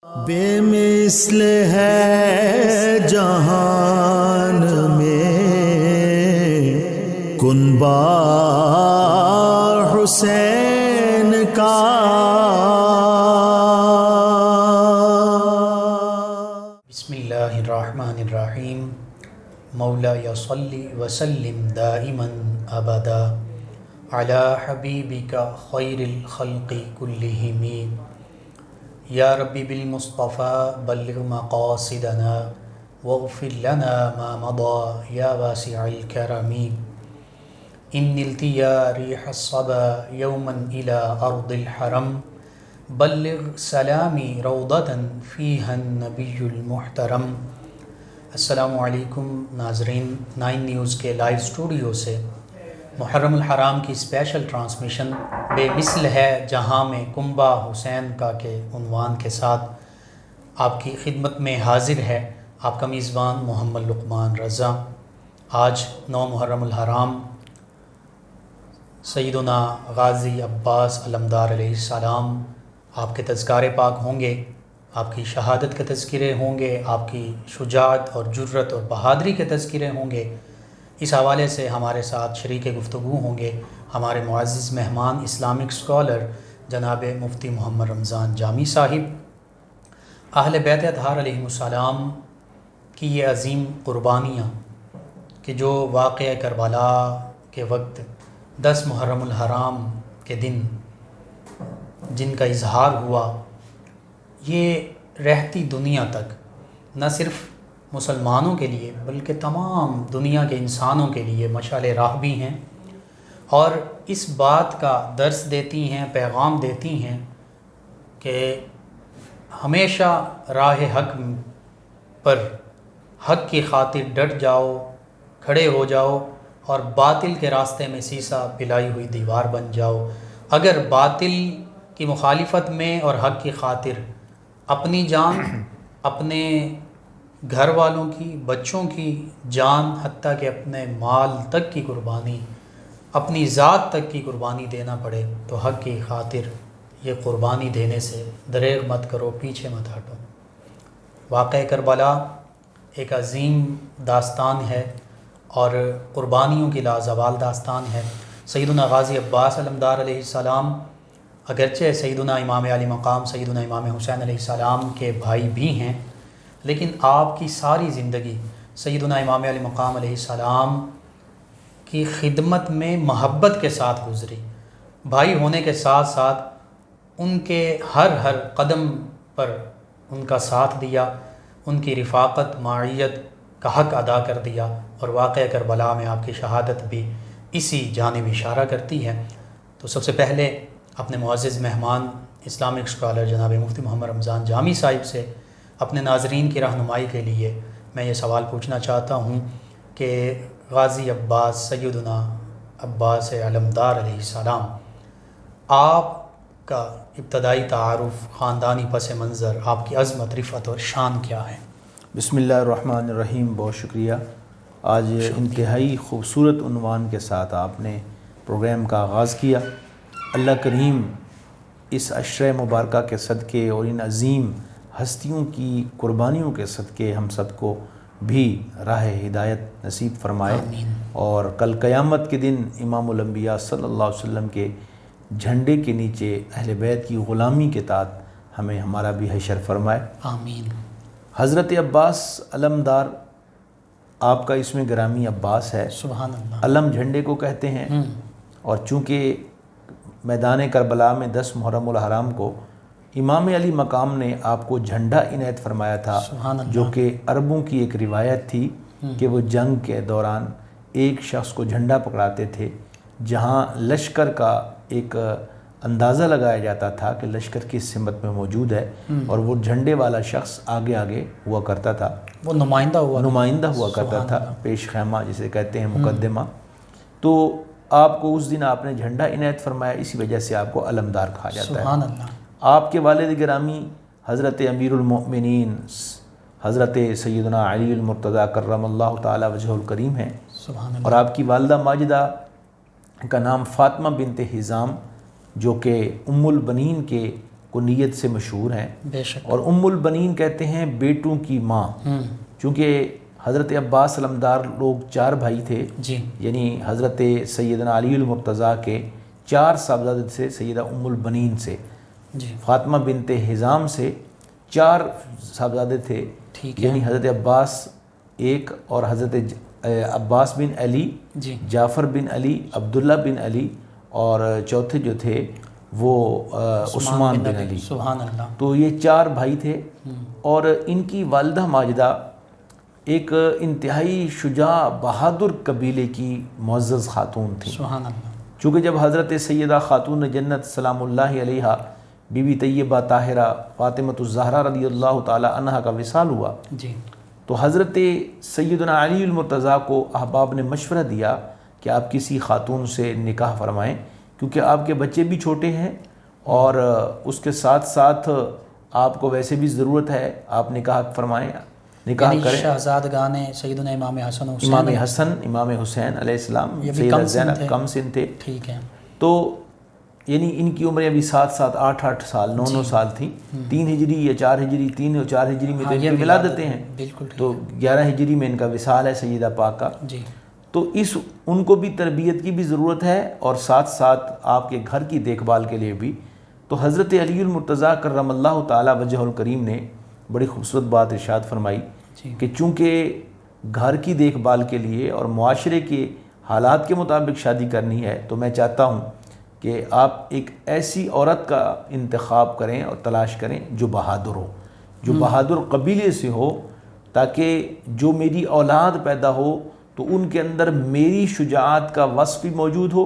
بے مثل ہے جہان میں کنبہ حسین کا، بسم اللہ الرحمن الرحیم۔ مولا صلی وسلم دائما ابدا علی حبیبک خیر الخلق کلہم، یا ربی بالمصطفیٰ بلغ مقاصدنا واغفر لنا ما مضى یا واسع الکرم۔ ان نلت یا ریح الصبا یوما الى ارض الحرم، بلغ سلامی روضة فیہا النبی المحترم۔ السلام علیکم ناظرین، 9 نیوز کے لائیو اسٹوڈیو سے محرم الحرام کی اسپیشل ٹرانسمیشن بے مثل ہے جہاں میں کنبہ حسین کا کے عنوان کے ساتھ آپ کی خدمت میں حاضر ہے آپ کا میزبان محمد لقمان رضا۔ آج 9 محرم الحرام سیدنا غازی عباس علمدار علیہ السلام آپ کے تذکار پاک ہوں گے، آپ کی شہادت کے تذکرے ہوں گے، آپ کی شجاعت اور جرت اور بہادری کے تذکرے ہوں گے۔ اس حوالے سے ہمارے ساتھ شریک گفتگو ہوں گے ہمارے معزز مہمان اسلامک اسکالر جناب مفتی محمد رمضان جامی صاحب۔ اہل بیت اطہار علیہ السلام کی یہ عظیم قربانیاں کہ جو واقعہ کربلا کے وقت 10 محرم الحرام کے دن جن کا اظہار ہوا، یہ رہتی دنیا تک نہ صرف مسلمانوں کے لیے بلکہ تمام دنیا کے انسانوں کے لیے مشعل راہ بھی ہیں، اور اس بات کا درس دیتی ہیں، پیغام دیتی ہیں کہ ہمیشہ راہ حق پر حق کی خاطر ڈٹ جاؤ، کھڑے ہو جاؤ، اور باطل کے راستے میں سیسا پلائی ہوئی دیوار بن جاؤ۔ اگر باطل کی مخالفت میں اور حق کی خاطر اپنی جان، اپنے گھر والوں کی، بچوں کی جان، حتیٰ کہ اپنے مال تک کی قربانی، اپنی ذات تک کی قربانی دینا پڑے تو حق کی خاطر یہ قربانی دینے سے دریغ مت کرو، پیچھے مت ہٹو۔ واقعہ کربلا ایک عظیم داستان ہے اور قربانیوں کی لازوال داستان ہے۔ سیدنا غازی عباس علمدار علیہ السلام اگرچہ سیدنا امام علی مقام سیدنا امام حسین علیہ السلام کے بھائی بھی ہیں، لیکن آپ کی ساری زندگی سیدنا امام علی مقام علیہ السلام کی خدمت میں محبت کے ساتھ گزری۔ بھائی ہونے کے ساتھ ساتھ ان کے ہر قدم پر ان کا ساتھ دیا، ان کی رفاقت معیت کا حق ادا کر دیا، اور واقعہ کربلا میں آپ کی شہادت بھی اسی جانب اشارہ کرتی ہے۔ تو سب سے پہلے اپنے معزز مہمان اسلامک اسکالر جناب مفتی محمد رمضان جامی صاحب سے اپنے ناظرین کی رہنمائی کے لیے میں یہ سوال پوچھنا چاہتا ہوں کہ غازی عباس سیدنا عباس علمدار علیہ السلام، آپ کا ابتدائی تعارف، خاندانی پس منظر، آپ کی عظمت، رفعت اور شان کیا ہے؟ بسم اللہ الرحمن الرحیم۔ بہت شکریہ۔ آج انتہائی خوبصورت عنوان کے ساتھ آپ نے پروگرام کا آغاز کیا۔ اللہ کریم اس عشرہ مبارکہ کے صدقے اور ان عظیم ہستیوں کی قربانیوں کے صدقے ہم سب کو بھی راہ ہدایت نصیب فرمائے، آمین۔ اور کل قیامت کے دن امام الانبیاء صلی اللہ علیہ وسلم کے جھنڈے کے نیچے اہل بیت کی غلامی کے تحت ہمیں ہمارا بھی حشر فرمائے، آمین۔ حضرت عباس علمدار، آپ کا اسم گرامی عباس ہے، سبحان اللہ۔ علم جھنڈے کو کہتے ہیں، اور چونکہ میدان کربلا میں 10 محرم الحرام کو امام علی مقام نے آپ کو جھنڈا عنایت فرمایا تھا، سبحان اللہ۔ جو کہ عربوں کی ایک روایت تھی کہ وہ جنگ کے دوران ایک شخص کو جھنڈا پکڑاتے تھے، جہاں لشکر کا ایک اندازہ لگایا جاتا تھا کہ لشکر کس سمت میں موجود ہے، اور وہ جھنڈے والا شخص آگے آگے ہوا کرتا تھا، وہ نمائندہ ہوا کرتا تھا، پیش خیمہ جسے کہتے ہیں، مقدمہ۔ تو آپ کو اس دن آپ نے جھنڈا عنایت فرمایا، اسی وجہ سے آپ کو علمدار کہا جاتا ہے۔ سبحان اللہ۔ آپ کے والد گرامی حضرت امیر المؤمنین حضرت سیدنا علی المرتضیٰ کرم اللہ تعالی وجہہ الکریم ہیں، سبحان اللہ۔ اور آپ کی والدہ ماجدہ کا نام فاطمہ بنت حزام، جو کہ ام البنین کے کنیت سے مشہور ہیں، بے شک، اور ام البنین کہتے ہیں بیٹوں کی ماں، چونکہ حضرت عباس علمدار لوگ 4 بھائی تھے، جی یعنی حضرت سیدنا علی المرتضیٰ کے 4 صاحبزادے سے، سیدہ ام البنین سے، جی فاطمہ بنت حزام سے 4 صاحبزادے تھے، ٹھیک ہے، یعنی حضرت عباس ایک، اور حضرت عباس بن علی، جی جعفر بن علی، عبداللہ بن علی، اور چوتھے جو تھے وہ عثمان بن علی۔ سبحان اللہ۔ تو یہ 4 بھائی تھے، اور ان کی والدہ ماجدہ ایک انتہائی شجاع بہادر قبیلے کی معزز خاتون تھیں۔ سبحان اللہ۔ چونکہ جب حضرت سیدہ خاتون جنت سلام اللہ علیہا بی بی طیبہ طاہرہ فاطمۃ الزہرا رضی اللہ تعالی عنہا کا وصال ہوا، جی تو حضرت سیدنا علی المرتضیٰ کو احباب نے مشورہ دیا کہ آپ کسی خاتون سے نکاح فرمائیں، کیونکہ آپ کے بچے بھی چھوٹے ہیں، اور اس کے ساتھ ساتھ آپ کو ویسے بھی ضرورت ہے، آپ نکاح فرمائیں، نکاح یعنی کریں۔ شہزادگان سیدنا امام حسن حسین، امام حسن، امام حسین علیہ السلام، یہ بھی سیدہ کم سن زینب تھے۔ کم سن تھے، ٹھیک ہے، تو یعنی ان کی عمریں ابھی 7 8 سال 9 سال تھیں، 3 ہجری یا 4 ہجری، 3 اور 4 ہجری میں تو ان کی ولادتیں ہیں، بالکل ٹھیک تو 11 ہجری میں ان کا وصال ہے سیدہ پاک کا۔ جی تو ان کو بھی تربیت کی بھی ضرورت ہے، اور ساتھ ساتھ آپ کے گھر کی دیکھ بھال کے لیے بھی۔ تو حضرت علی المرتضیٰ کرم اللہ تعالی وجہ الکریم نے بڑی خوبصورت بات ارشاد فرمائی جی کہ چونکہ گھر کی دیکھ بھال کے لیے اور معاشرے کے حالات کے مطابق شادی کرنی ہے، تو میں چاہتا ہوں کہ آپ ایک ایسی عورت کا انتخاب کریں اور تلاش کریں جو بہادر ہو، جو بہادر قبیلے سے ہو، تاکہ جو میری اولاد پیدا ہو تو ان کے اندر میری شجاعت کا وصف بھی موجود ہو،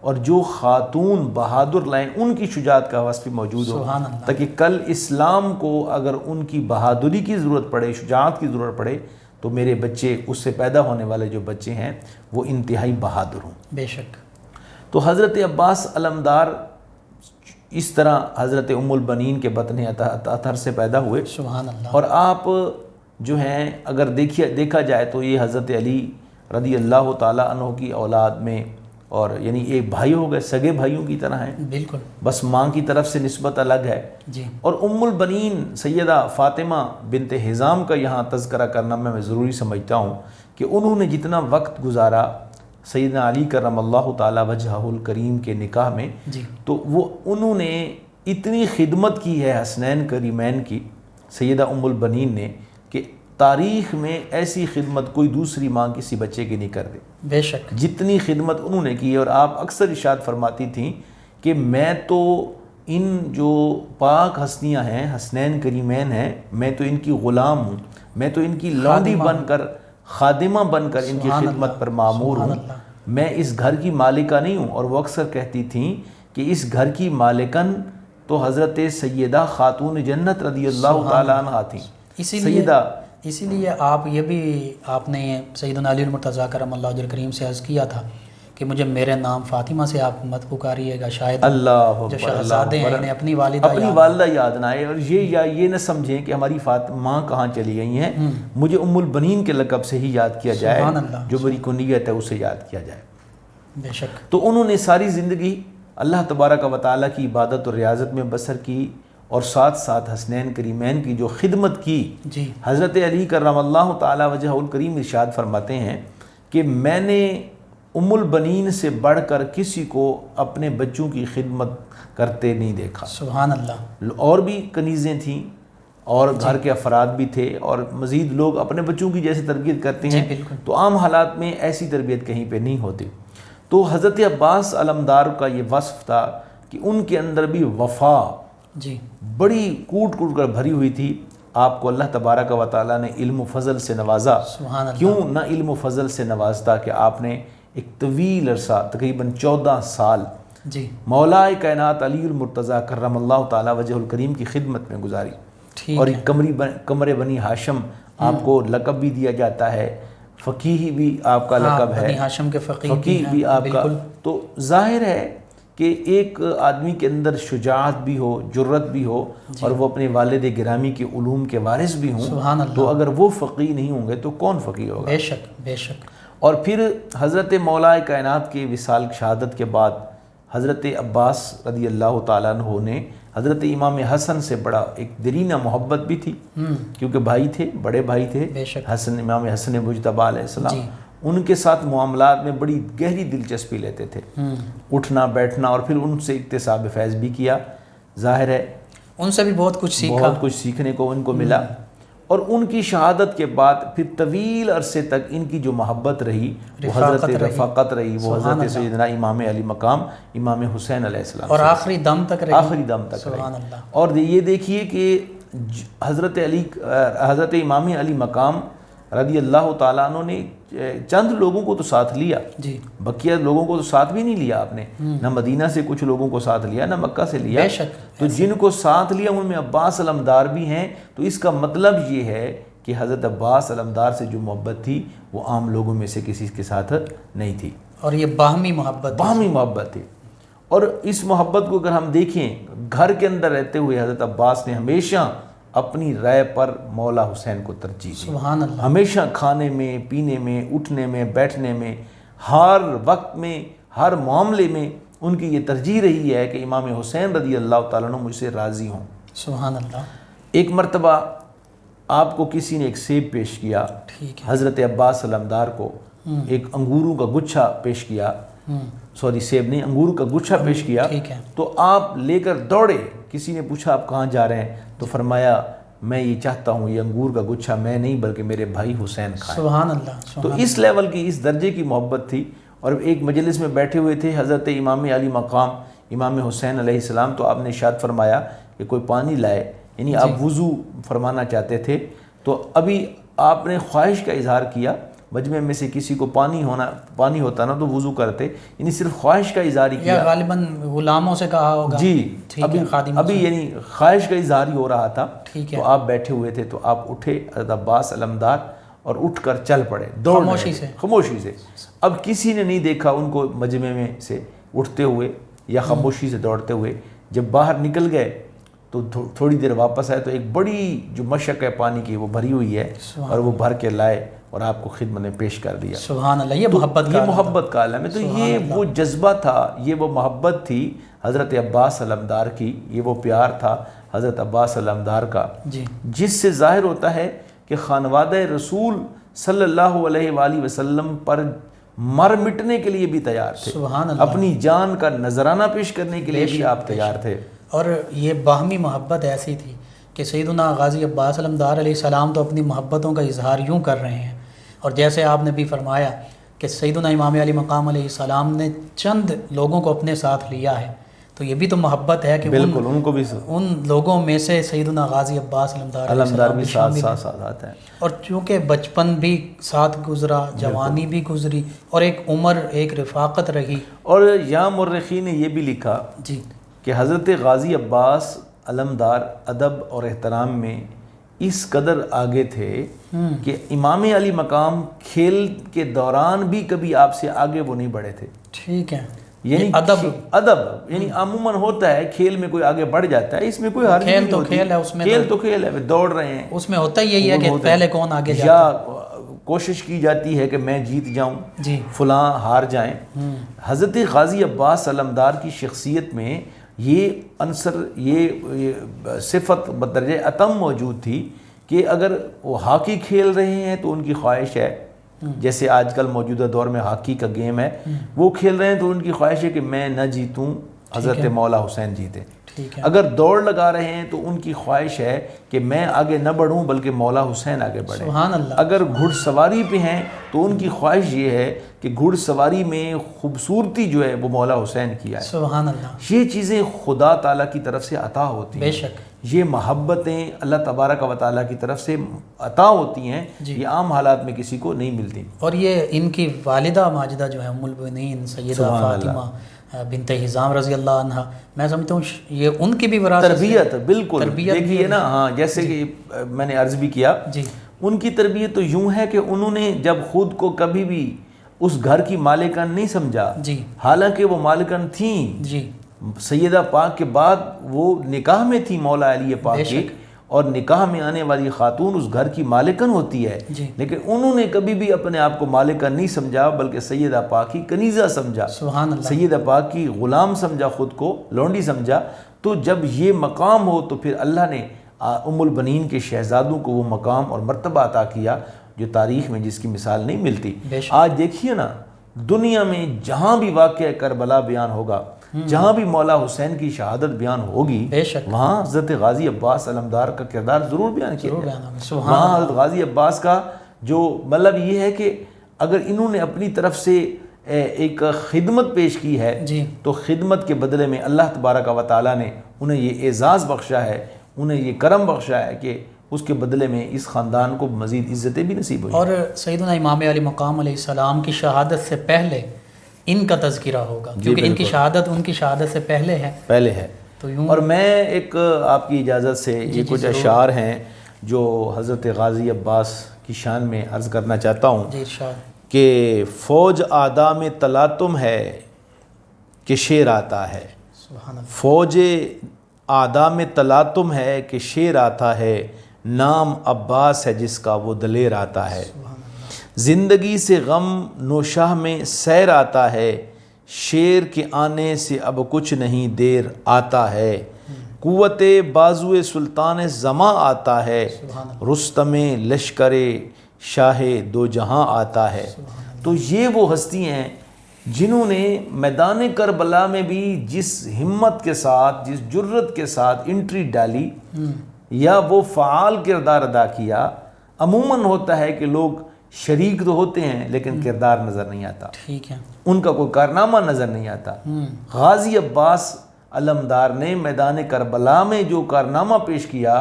اور جو خاتون بہادر لائیں ان کی شجاعت کا وصف بھی موجود ہو، سبحان اللہ۔ تاکہ کل اسلام کو اگر ان کی بہادری کی ضرورت پڑے، شجاعت کی ضرورت پڑے، تو میرے بچے، اس سے پیدا ہونے والے جو بچے ہیں وہ انتہائی بہادر ہوں۔ بے شک، تو حضرت عباس علمدار اس طرح حضرت ام البنین کے بطن اطہر سے پیدا ہوئے، سبحان اللہ۔ اور آپ جو ہیں اگر دیکھا جائے تو یہ حضرت علی رضی اللہ تعالیٰ عنہ کی اولاد میں، اور یعنی ایک بھائی ہو گئے، سگے بھائیوں کی طرح ہیں، بالکل، بس ماں کی طرف سے نسبت الگ ہے۔ جی اور ام البنین سیدہ فاطمہ بنت حزام کا یہاں تذکرہ کرنا میں ضروری سمجھتا ہوں کہ انہوں نے جتنا وقت گزارا سیدنا علی کرم اللہ تعالی وجہہ الکریم کے نکاح میں، جی تو وہ انہوں نے اتنی خدمت کی ہے حسنین کریمین کی، سیدہ ام البنین نے، کہ تاریخ میں ایسی خدمت کوئی دوسری ماں کسی بچے کی نہیں کر دے، بے شک، جتنی خدمت انہوں نے کی ہے۔ اور آپ اکثر ارشاد فرماتی تھیں کہ میں تو ان جو پاک ہستیاں ہیں، حسنین کریمین ہیں، میں تو ان کی غلام ہوں، میں تو ان کی لونڈی بن کر، خادمہ بن کر ان کی سبحان خدمت اللہ، پر مامور سبحان ہوں، اللہ۔ میں اس گھر کی مالکہ نہیں ہوں۔ اور وہ اکثر کہتی تھیں کہ اس گھر کی مالکن تو حضرت سیدہ خاتون جنت رضی اللہ تعالیٰ عنہ تھیں، اسی لیے آپ یہ بھی آپ نے سیدنا علی المرتضیٰ کرم اللہ وجہ الکریم سے عرض کیا تھا کہ مجھے میرے نام فاطمہ سے آپ مت پکاریے گا، شاید اللہ جو شہزادے ہیں انہیں اپنی والدہ والدہ یاد نہ آئے، اور یہ نہ سمجھیں کہ ہماری ماں کہاں چلی گئی ہیں، مجھے ام البنین کے لقب سے ہی یاد کیا جائے، سبحان اللہ، جو میری کنیت ہے اسے یاد کیا جائے۔ بے شک، تو انہوں نے ساری زندگی اللہ تبارک و تعالیٰ کی عبادت اور ریاضت میں بسر کی، اور ساتھ ساتھ حسنین کریمین کی جو خدمت کی۔ جی حضرت علی کرم اللہ تعالی وجہ الکریم ارشاد فرماتے ہیں کہ میں نے ام البنین سے بڑھ کر کسی کو اپنے بچوں کی خدمت کرتے نہیں دیکھا۔ سبحان اللہ۔ اور بھی کنیزیں تھیں اور گھر کے افراد بھی تھے، اور مزید لوگ اپنے بچوں کی جیسے تربیت کرتے ہیں، بالکل، تو عام حالات میں ایسی تربیت کہیں پہ نہیں ہوتی۔ تو حضرت عباس علمدار کا یہ وصف تھا کہ ان کے اندر بھی وفا جی بڑی کوٹ کوٹ کر بھری ہوئی تھی۔ آپ کو اللہ تبارک و تعالیٰ نے علم و فضل سے نوازا۔ سبحان اللہ۔ کیوں نہ علم و فضل سے نوازتا کہ آپ نے ایک طویل عرصہ تقریباً 14 سال جی مولا کائنات علی المرتضیٰ کرم اللہ تعالیٰ وجہ الکریم کی خدمت میں گزاری، ٹھیک اور ہے، ایک قمر بنی ہاشم آپ کو لقب بھی دیا جاتا ہے، فقیہ بھی آپ کا لقب ہے، بنی ہاشم کے فقیہ فقیہ بھی آپ کا۔ تو ظاہر ہے کہ ایک آدمی کے اندر شجاعت بھی ہو، جرت بھی ہو، اور وہ اپنے والد گرامی کے علوم کے وارث بھی ہوں، سبحان اللہ، تو اگر وہ فقیہ نہیں ہوں گے تو کون فقیہ ہوگا؟ بے شک بے شک۔ اور پھر حضرت مولا کائنات کے وصال شہادت کے بعد حضرت عباس رضی اللہ تعالیٰ عنہ نے حضرت امام حسن سے بڑا ایک درینہ محبت بھی تھی، کیونکہ بھائی تھے، بڑے بھائی تھے بے شک، حسن، امام حسن مجتبیٰ علیہ السلام، جی، ان کے ساتھ معاملات میں بڑی گہری دلچسپی لیتے تھے، اٹھنا بیٹھنا، اور پھر ان سے اکتساب فیض بھی کیا، ظاہر ہے ان سے بھی بہت کچھ سیکھا، بہت کچھ سیکھنے کو ان کو ملا۔ اور ان کی شہادت کے بعد پھر طویل عرصے تک ان کی جو محبت رہی وہ حضرت رفاقت رہی، وہ حضرت سیدنا امام علی مقام امام حسین علیہ السلام، اور آخری دم تک رہی، آخری دم تک سبحان رہی۔ اللہ۔ اور یہ دیکھیے کہ حضرت امام علی مقام رضی اللہ تعالیٰ عنہ نے چند لوگوں کو تو ساتھ لیا، جی، بقیہ لوگوں کو تو ساتھ بھی نہیں لیا آپ نے، نہ مدینہ سے کچھ لوگوں کو ساتھ لیا، نہ مکہ سے لیا، بے شک، تو جن کو ساتھ لیا ان میں عباس علمدار بھی ہیں۔ تو اس کا مطلب یہ ہے کہ حضرت عباس علمدار سے جو محبت تھی وہ عام لوگوں میں سے کسی کے ساتھ نہیں تھی، اور یہ باہمی محبت، باہمی محبت تھی۔ اور اس محبت کو اگر ہم دیکھیں، گھر کے اندر رہتے ہوئے حضرت عباس نے ہمیشہ اپنی رائے پر مولا حسین کو ترجیح دی، سبحان اللہ، ہمیشہ کھانے میں، پینے میں، اٹھنے میں، بیٹھنے میں، ہر وقت میں، ہر معاملے میں ان کی یہ ترجیح رہی ہے کہ امام حسین رضی اللہ تعالیٰ عنہ مجھ سے راضی ہوں۔ سبحان اللہ۔ ایک مرتبہ آپ کو کسی نے ایک سیب پیش کیا، ٹھیک ہے، حضرت عباس علمدار کو ایک انگوروں کا گچھا پیش کیا، سوری سیب نہیں، انگور کا گچھا پیش کیا، ٹھیک ہے، تو آپ لے کر دوڑے۔ کسی نے پوچھا آپ کہاں جا رہے ہیں؟ تو فرمایا میں یہ چاہتا ہوں یہ انگور کا گچھا میں نہیں بلکہ میرے بھائی حسین کھائیں۔ سبحان اللہ، تو اس لیول کی، اس درجے کی محبت تھی۔ اور ایک مجلس میں بیٹھے ہوئے تھے حضرت امام علی مقام امام حسین علیہ السلام، تو آپ نے ارشاد فرمایا کہ کوئی پانی لائے، یعنی آپ وضو فرمانا چاہتے تھے، تو ابھی آپ نے خواہش کا اظہار کیا، مجمع میں سے کسی کو پانی ہوتا نا تو وضو کرتے، یعنی صرف خواہش کا اظہار ہی یا کیا، غالباً غلاموں سے کہا ہوگا، جی خادموں ابھی سے، یعنی خواہش کا اظہار ہی ہو رہا تھا، ٹھیک ہے، تو آپ بیٹھے ہوئے تھے، تو آپ اٹھے حضرت عباس علمدار اور اٹھ کر چل پڑے، دوڑ خاموشی سے، خاموشی سے۔ اب کسی نے نہیں دیکھا ان کو مجمع میں سے اٹھتے ہوئے یا خاموشی سے دوڑتے ہوئے۔ جب باہر نکل گئے تو تھوڑی دیر واپس آئے تو ایک بڑی جو مشق ہے پانی کی وہ بھری ہوئی ہے، اور وہ بھر کے لائے اور آپ کو خدمت میں پیش کر دیا۔ سبحان اللہ، یہ محبت کا عالم ہے۔ تو یہ وہ جذبہ تھا، یہ وہ محبت تھی حضرت عباس علمدار کی، یہ وہ پیار تھا حضرت عباس علمدار کا، جی، جس سے ظاہر ہوتا ہے کہ خانوادہ رسول صلی اللہ علیہ وآلہ وسلم پر مر مٹنے کے لیے بھی تیار تھے، سبحان اللہ، اپنی جان کا نذرانہ پیش کرنے کے لیے بھی آپ تیار تھے۔ اور یہ باہمی محبت ایسی تھی کہ سیدنا غازی عباس علمدار علیہ السلام تو اپنی محبتوں کا اظہار یوں کر رہے ہیں، اور جیسے آپ نے بھی فرمایا کہ سیدنا امام علی مقام علیہ السلام نے چند لوگوں کو اپنے ساتھ لیا ہے، تو یہ بھی تو محبت ہے کہ بالکل ان کو بھی ان لوگوں میں سے سیدنا غازی عباس علمدار بھی ساتھ آتا ہے۔ اور چونکہ بچپن بھی ساتھ گزرا، جوانی بھی گزری، اور ایک عمر، ایک رفاقت رہی۔ اور یہاں مورخین نے یہ بھی لکھا جی، کہ حضرت غازی عباس علمدار ادب اور احترام میں اس قدر آگے تھے کہ امام علی مقام کھیل کے دوران بھی کبھی آپ سے آگے وہ نہیں بڑھے تھے۔ ٹھیک ہے، یعنی ادب یعنی عموماً ہوتا ہے کھیل میں کوئی آگے بڑھ جاتا ہے، اس میں کوئی حرج نہیں ہوتی، کھیل ہے، اس میں کھیل تو کھیل ہے، دوڑ رہے ہیں، اس میں ہوتا یہی ہے کہ پہلے کون آگے جاتا یا کوشش کی جاتی ہے کہ میں جیت جاؤں، جی، فلاں ہار جائیں۔ حضرت غازی عباس علمدار کی شخصیت میں یہ عنصر، یہ صفت بدرجہ اتم موجود تھی کہ اگر وہ ہاکی کھیل رہے ہیں تو ان کی خواہش ہے، جیسے آج کل موجودہ دور میں ہاکی کا گیم ہے، وہ کھیل رہے ہیں تو ان کی خواہش ہے کہ میں نہ جیتوں، حضرت مولا حسین جیتے۔ اگر دوڑ لگا رہے ہیں تو ان کی خواہش ہے کہ میں آگے نہ بڑھوں بلکہ مولا حسین آگے بڑھیں۔ سبحان اللہ۔ اگر گھڑ سواری پہ ہیں تو ان کی خواہش یہ ہے کہ گھڑ سواری میں خوبصورتی جو ہے وہ مولا حسین کی ہے۔ سبحان اللہ۔ یہ چیزیں خدا تعالیٰ کی طرف سے عطا ہوتی ہیں، بے شک، یہ محبتیں اللہ تبارک و تعالیٰ کی طرف سے عطا ہوتی ہیں، یہ عام حالات میں کسی کو نہیں ملتی۔ اور یہ ان کی والدہ ماجدہ جو ہے ام المؤمنین سیدہ فاطمہ بنت حزام رضی اللہ عنہ، میں سمجھتا ہوں یہ ان کی بھی وراثت، تربیت بالکل دیکھیے نا، ہاں جیسے کہ میں نے عرض بھی کیا، جی، ان کی تربیت تو یوں ہے کہ انہوں نے جب خود کو کبھی بھی اس گھر کی مالکن نہیں سمجھا، جی، حالانکہ وہ مالکن تھیں، جی، سیدہ پاک کے بعد وہ نکاح میں تھی مولا علی پاک کی، اور نکاح میں آنے والی خاتون اس گھر کی مالکن ہوتی ہے، جی لیکن انہوں نے کبھی بھی اپنے آپ کو مالکن نہیں سمجھا بلکہ سیدہ پاک کی کنیزہ سمجھا، سبحان اللہ، سیدہ پاک کی غلام سمجھا، خود کو لونڈی سمجھا۔ تو جب یہ مقام ہو تو پھر اللہ نے ام البنین کے شہزادوں کو وہ مقام اور مرتبہ عطا کیا جو تاریخ میں جس کی مثال نہیں ملتی۔ بے شک۔ آج دیکھیے نا، دنیا میں جہاں بھی واقعہ کربلا بیان ہوگا، جہاں بھی مولا حسین کی شہادت بیان ہوگی، بے شک، وہاں حضرت غازی عباس علمدار کا کردار ضرور بیان کیا ضرور جائے۔ بیان ہوگا، سبحان وہاں حضرت غازی عباس کا جو مطلب یہ ہے کہ اگر انہوں نے اپنی طرف سے ایک خدمت پیش کی ہے جی تو خدمت کے بدلے میں اللہ تبارک و تعالیٰ نے انہیں یہ اعزاز بخشا ہے، انہیں یہ کرم بخشا ہے کہ اس کے بدلے میں اس خاندان کو مزید عزتیں بھی نصیب ہوئی۔ اور سیدنا امام علی مقام علیہ السلام کی شہادت سے پہلے ان کا تذکرہ ہوگا، کیونکہ ان کی شہادت ان کی شہادت سے پہلے ہے تو یوں۔ اور میں ایک آپ کی اجازت سے یہ کچھ اشعار ہیں جو حضرت غازی عباس کی شان میں عرض کرنا چاہتا ہوں جی ارشاد۔ کہ فوج آدھا میں تلاطم ہے کہ شیر آتا ہے، سبحان اللہ، فوج آدھا میں تلاطم ہے کہ شیر آتا ہے، نام عباس ہے جس کا وہ دلیر آتا ہے، زندگی سے غم نوشاہ میں سیر آتا ہے، شیر کے آنے سے اب کچھ نہیں دیر آتا ہے، قوت بازو سلطان زماں آتا ہے، رستم لشکر شاہ دو جہاں آتا ہے۔ تو یہ وہ ہستی ہیں جنہوں نے میدان کربلا میں بھی جس ہمت کے ساتھ، جس جرت کے ساتھ انٹری ڈالی یا وہ فعال کردار ادا کیا۔ عموماً ہوتا ہے کہ لوگ شریک تو ہوتے ہیں لیکن کردار نظر نہیں آتا، ٹھیک ہے، ان کا کوئی کارنامہ نظر نہیں آتا۔ غازی عباس علمدار نے میدان کربلا میں جو کارنامہ پیش کیا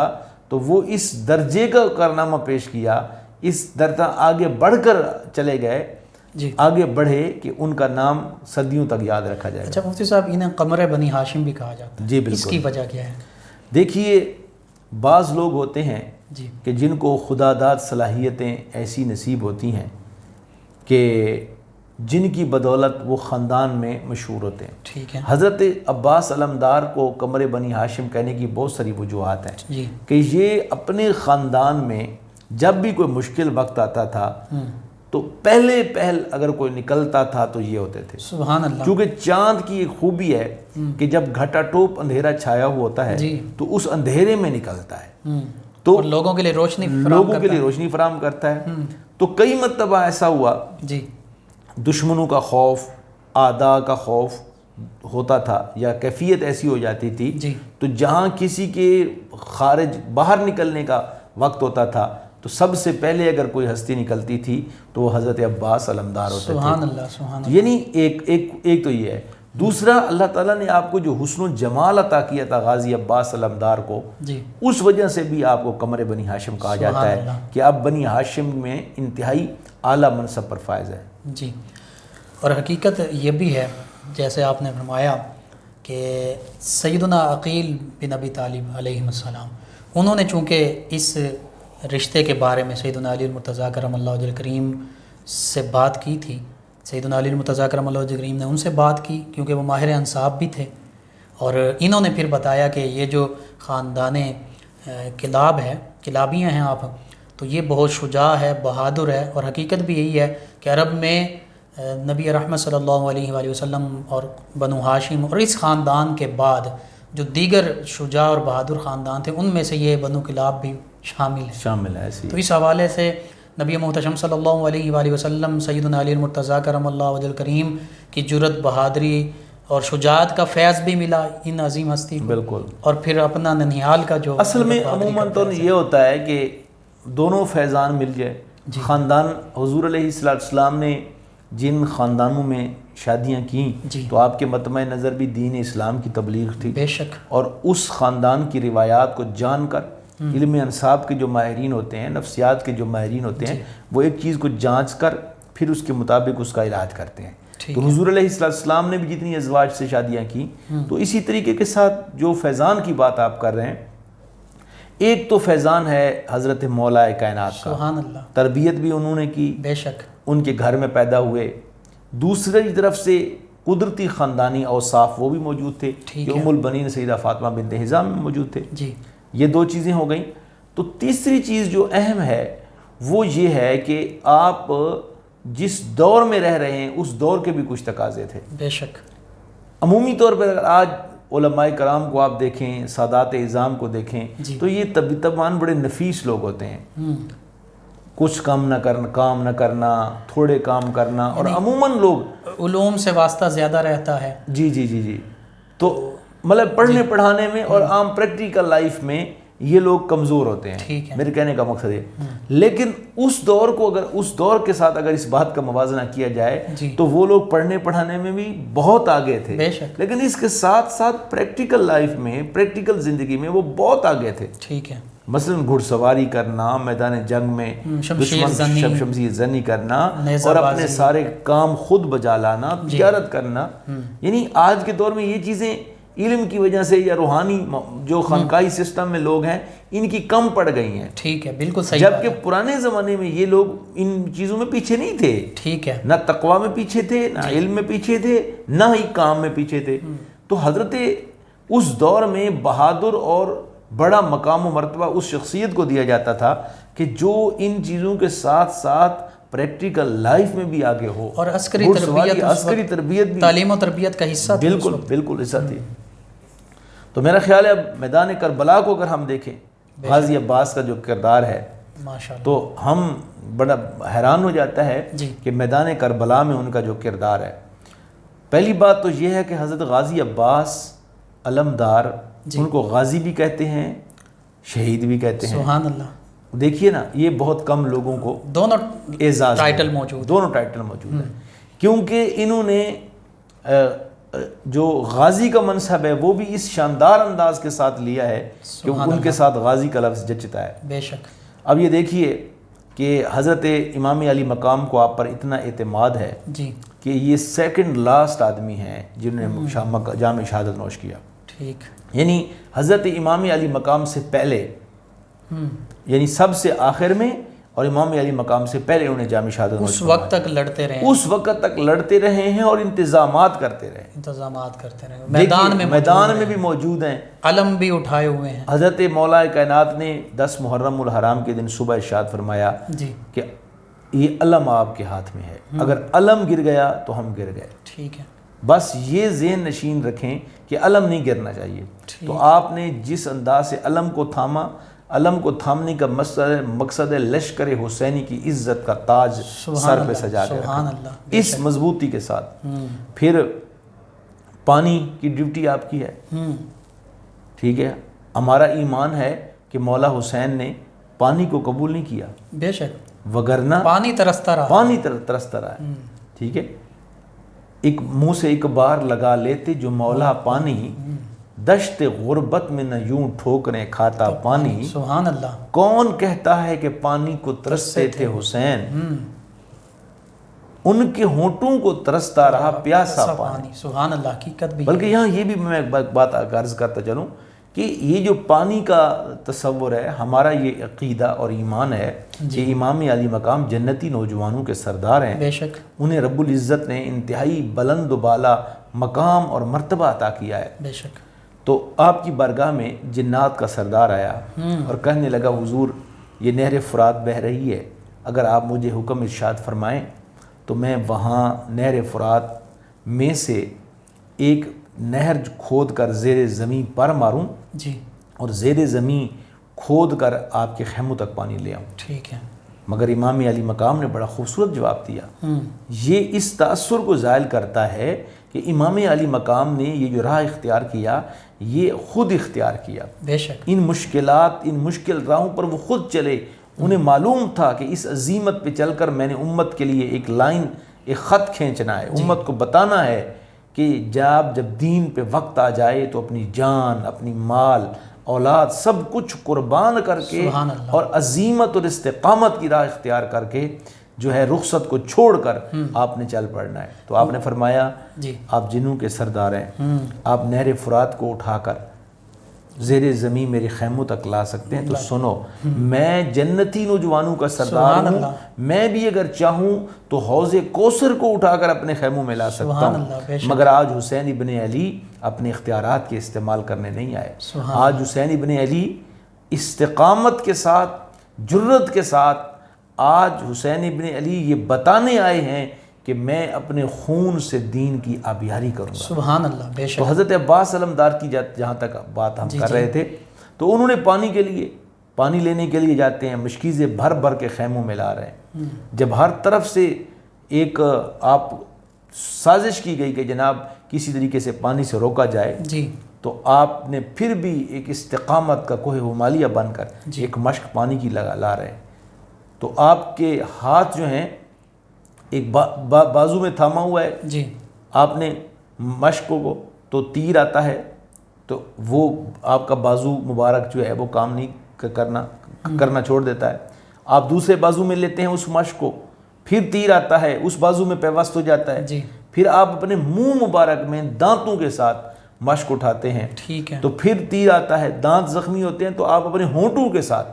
تو وہ اس درجے کا کارنامہ پیش کیا، اس درجہ آگے بڑھ کر چلے گئے، جی آگے بڑھے کہ ان کا نام صدیوں تک یاد رکھا جائے گا۔ اچھا مفتی صاحب، انہیں قمر بنی ہاشم بھی کہا جاتا ہے، جی بالکل۔ اس کی وجہ کیا ہے؟ دیکھیے، بعض لوگ ہوتے ہیں جی کہ جن کو خدا داد صلاحیتیں ایسی نصیب ہوتی ہیں کہ جن کی بدولت وہ خاندان میں مشہور ہوتے ہیں۔ ٹھیک ہے، حضرت عباس علمدار کو قمر بنی ہاشم کہنے کی بہت ساری وجوہات ہیں جی کہ یہ اپنے خاندان میں جب بھی کوئی مشکل وقت آتا تھا تو پہلے اگر کوئی نکلتا تھا تو یہ ہوتے تھے، سبحان اللہ، کیونکہ چاند کی ایک خوبی ہے کہ جب گھٹا ٹوپ اندھیرا چھایا ہوا ہوتا ہے جی تو اس اندھیرے میں نکلتا ہے، تو اور لوگوں کے لیے روشنی لوگوں کے لیے روشنی فراہم کرتا ہے۔ تو کئی مرتبہ ایسا ہوا جی دشمنوں کا خوف، اعداء کا خوف ہوتا تھا یا کیفیت ایسی ہو جاتی تھی جی تو جہاں کسی کے خارج باہر نکلنے کا وقت ہوتا تھا تو سب سے پہلے اگر کوئی ہستی نکلتی تھی تو وہ حضرت عباس علمدار ہوتے سبحان تھے۔ اللہ، سبحان اللہ، یعنی ایک تو یہ ہے۔ دوسرا، اللہ تعالیٰ نے آپ کو جو حسن و جمال عطا کیا تھا غازی عباس علمدار کو، جی اس وجہ سے بھی آپ کو قمر بنی ہاشم کہا جاتا سبحان ہے اللہ۔ کہ آپ بنی ہاشم میں انتہائی اعلیٰ منصب پر فائز ہیں۔ جی، اور حقیقت یہ بھی ہے جیسے آپ نے فرمایا کہ سیدنا عقیل بن ابی طالب علیہ السلام، انہوں نے چونکہ اس رشتے کے بارے میں سیدنا علی المرتضیٰ کرم اللہ وجہ کریم سے بات کی تھی، سیدنا علی المرتضیٰ کرم اللہ وجہ کریم نے ان سے بات کی کیونکہ وہ ماہر انصاب بھی تھے، اور انہوں نے پھر بتایا کہ یہ جو خاندان کلاب ہے، کلابیاں ہیں آپ، تو یہ بہت شجاع ہے، بہادر ہے، اور حقیقت بھی یہی ہے کہ عرب میں نبی رحمت صلی اللہ علیہ وآلہ وسلم اور بنو ہاشم اور اس خاندان کے بعد جو دیگر شجاع اور بہادر خاندان تھے ان میں سے یہ بنو کلاب بھی شامل ہے۔ ایسی تو اس حوالے سے نبی محتشم صلی اللہ علیہ وآلہ وسلم سیدنا علی المرتضیٰ کرم اللہ وجہ کریم کی جرت، بہادری اور شجاعت کا فیض بھی ملا ان عظیم ہستی کو، بالکل۔ اور پھر اپنا ننھیال کا جو اصل میں عموماً تو یہ ہوتا ہے کہ دونوں فیضان مل جائے۔ خاندان حضور علیہ السلام نے جن خاندانوں میں شادیاں کیں تو آپ کے مطمع نظر بھی دین اسلام کی تبلیغ تھی، بے شک، اور اس خاندان کی روایات کو جان کر علم انصاب کے جو ماہرین ہوتے ہیں، نفسیات کے جو ماہرین ہوتے ہیں، وہ ایک چیز کو جانچ کر پھر اس کے مطابق اس کا علاج کرتے ہیں۔ تو حضور علیہ السلام نے بھی جتنی ازواج سے شادیاں کی تو اسی طریقے کے ساتھ جو فیضان کی بات آپ کر رہے ہیں، ایک تو فیضان ہے حضرت مولا کائنات کا، سبحان اللہ، تربیت بھی انہوں نے کی، بے شک، ان کے گھر میں پیدا ہوئے۔ دوسری طرف سے قدرتی خاندانی اوصاف وہ بھی موجود تھے کہ ام البنین سیدہ فاطمہ بنت حزام میں موجود تھے۔ جی یہ دو چیزیں ہو گئیں۔ تو تیسری چیز جو اہم ہے وہ یہ ہے کہ آپ جس دور میں رہ رہے ہیں اس دور کے بھی کچھ تقاضے تھے. بے شک. عمومی طور پر اگر آج علماء کرام کو آپ دیکھیں، سادات اعظام کو دیکھیں تو یہ طبعاً بڑے نفیس لوگ ہوتے ہیں. کچھ کام نہ کرنا، تھوڑے کام کرنا، اور عموماً لوگ علوم سے واسطہ زیادہ رہتا ہے. جی تو مطلب پڑھنے پڑھانے میں اور عام پریکٹیکل لائف میں یہ لوگ کمزور ہوتے ہیں. میرے کہنے کا مقصد ہے لیکن اس دور کے ساتھ اگر اس بات کا موازنہ کیا جائے تو وہ لوگ پڑھنے پڑھانے میں بھی بہت آگے تھے. لیکن اس کے ساتھ ساتھ پریکٹیکل لائف میں، پریکٹیکل زندگی میں وہ بہت آگے تھے. ٹھیک ہے. مثلاً گھڑ سواری کرنا، میدان جنگ میں شمشیر زنی کرنا، اور اپنے سارے کام خود بجا لانا، تجارت کرنا. یعنی آج کے دور میں یہ چیزیں علم کی وجہ سے یا روحانی جو خانقاہی سسٹم میں لوگ ہیں ان کی کم پڑ گئی ہیں. ٹھیک ہے، بالکل صحیح. جبکہ پرانے زمانے میں یہ لوگ ان چیزوں میں پیچھے نہیں تھے. ٹھیک ہے. نہ تقوی میں پیچھے تھے، نہ علم میں پیچھے تھے، نہ ہی کام میں پیچھے تھے. تو حضرت اس دور میں بہادر اور بڑا مقام و مرتبہ اس شخصیت کو دیا جاتا تھا کہ جو ان چیزوں کے ساتھ ساتھ پریکٹیکل لائف میں بھی آگے ہو، اور عسکری تربیت بھی تعلیم و تربیت کا حصہ. بالکل حصہ تھی. تو میرا خیال ہے اب میدان کربلا کو اگر ہم دیکھیں، غازی عباس کا جو کردار ہے تو ہم بڑا حیران ہو جاتا ہے کہ میدان کربلا میں ان کا جو کردار ہے. پہلی بات تو یہ ہے کہ حضرت غازی عباس علمدار، ان کو غازی بھی کہتے ہیں، شہید بھی کہتے ہیں. سبحان اللہ. دیکھیے نا، یہ بہت کم لوگوں کو دونوں اعزاز ٹائٹل موجود ہیں، کیونکہ انہوں نے جو غازی کا منصب ہے وہ بھی اس شاندار انداز کے ساتھ لیا ہے کہ ان کے ساتھ غازی کا لفظ جچتا ہے. بے شک. اب یہ دیکھیے کہ حضرت امام علی مقام کو آپ پر اتنا اعتماد ہے کہ یہ سیکنڈ لاسٹ آدمی ہیں جنہوں نے جام شہادت نوش کیا. ٹھیک. یعنی حضرت امام علی مقام سے پہلے، یعنی سب سے آخر میں، اور امام علی مقام سے پہلے انہیں جام شہادت نوش اس وقت تک لڑتے رہے ہیں اور انتظامات کرتے رہے. میدان میں بھی موجود ہیں، علم بھی اٹھائے ہوئے ہیں. حضرت مولا کائنات نے 10 محرم الحرام کے دن صبح ارشاد فرمایا کہ یہ علم آپ کے ہاتھ میں ہے، اگر علم گر گیا تو ہم گر گئے. ٹھیک ہے. بس یہ ذہن نشین رکھیں کہ علم نہیں گرنا چاہیے. تو آپ نے جس انداز سے علم کو تھاما، علم کو تھامنے کا مقصد ہے لشکر حسینی کی عزت کا تاج سر پہ سجا کے رکھا اس مضبوطی کے ساتھ. پھر پانی کی ڈیوٹی آپ کی ہے. ٹھیک ہے. ہمارا ایمان ہے کہ مولا حسین نے پانی کو قبول نہیں کیا. بے شک. وگرنہ پانی ترستا رہا ہے. ٹھیک ہے. ایک منہ سے ایک بار لگا لیتے جو مولا پانی، دشت غربت میں نہ یوں ٹھوکریں کھاتا پانی. سبحان اللہ. کون کہتا ہے کہ پانی کو ترستے تھے حسین، ان کے ہونٹوں کو ترستا رہا پیاسا پانی. سبحان اللہ. حقیقت بھی. بلکہ یہاں یہ بھی میں ایک بات عرض کرتا چلوں کہ یہ جو پانی کا تصور ہے، ہمارا یہ عقیدہ اور ایمان ہے کہ امام علی مقام جنتی نوجوانوں کے سردار ہیں. بے شک. انہیں رب العزت نے انتہائی بلند و بالا مقام اور مرتبہ عطا کیا ہے. بے شک. تو آپ کی بارگاہ میں جنات کا سردار آیا اور کہنے لگا حضور یہ نہر فرات بہہ رہی ہے، اگر آپ مجھے حکم ارشاد فرمائیں تو میں وہاں نہر فرات میں سے ایک نہر کھود کر زیر زمین پر ماروں اور زیر زمین کھود کر آپ کے خیموں تک پانی لے آؤں. ٹھیک ہے. مگر امام علی مقام نے بڑا خوبصورت جواب دیا. یہ اس تاثر کو زائل کرتا ہے کہ امام علی مقام نے یہ جو راہ اختیار کیا یہ خود اختیار کیا. بے شک. ان مشکل راہوں پر وہ خود چلے. انہیں معلوم تھا کہ اس عظیمت پہ چل کر میں نے امت کے لیے ایک خط کھینچنا ہے، امت کو بتانا ہے کہ جب دین پہ وقت آ جائے تو اپنی جان، اپنی مال، اولاد سب کچھ قربان کر کے اور عظیمت اور استقامت کی راہ اختیار کر کے جو ہے رخصت کو چھوڑ کر آپ نے چل پڑنا ہے. تو آپ نے فرمایا آپ جنوں کے سردار ہیں، آپ نہر فرات کو اٹھا کر زیر زمین میرے خیموں تک لا سکتے ہیں. تو سنو، میں جنتی نوجوانوں کا سردار ہوں، میں بھی اگر چاہوں تو حوض کوثر کو اٹھا کر اپنے خیموں میں لا سکتا ہوں. مگر آج حسین ابن علی اپنے اختیارات کے استعمال کرنے نہیں آئے. آج حسین ابن علی استقامت کے ساتھ، جرت کے ساتھ آج حسین ابن علی یہ بتانے آئے ہیں کہ میں اپنے خون سے دین کی آبیاری کروں گا۔ سبحان اللہ، بے شک۔ تو حضرت عباس علمدار کی جہاں تک بات ہم کر رہے تھے، تو انہوں نے پانی لینے کے لیے جاتے ہیں، مشکیزیں بھر بھر کے خیموں میں لا رہے ہیں۔ جب ہر طرف سے ایک آپ سازش کی گئی کہ جناب کسی طریقے سے پانی سے روکا جائے، جی، تو آپ نے پھر بھی ایک استقامت کا کوہ ہمالیہ بن کر ایک مشک پانی کی لا رہے ہیں۔ تو آپ کے ہاتھ جو ہیں ایک بازو میں تھاما ہوا ہے، جی، آپ نے مشقوں کو تو تیر آتا ہے تو وہ آپ کا بازو مبارک جو ہے وہ کام نہیں کرنا چھوڑ دیتا ہے۔ آپ دوسرے بازو میں لیتے ہیں اس مشق کو، پھر تیر آتا ہے اس بازو میں پیوست ہو جاتا ہے، جی، پھر آپ اپنے منہ مبارک میں دانتوں کے ساتھ مشق اٹھاتے ہیں، ٹھیک ہے، تو پھر تیر آتا ہے، دانت زخمی ہوتے ہیں تو آپ اپنے ہونٹوں کے ساتھ،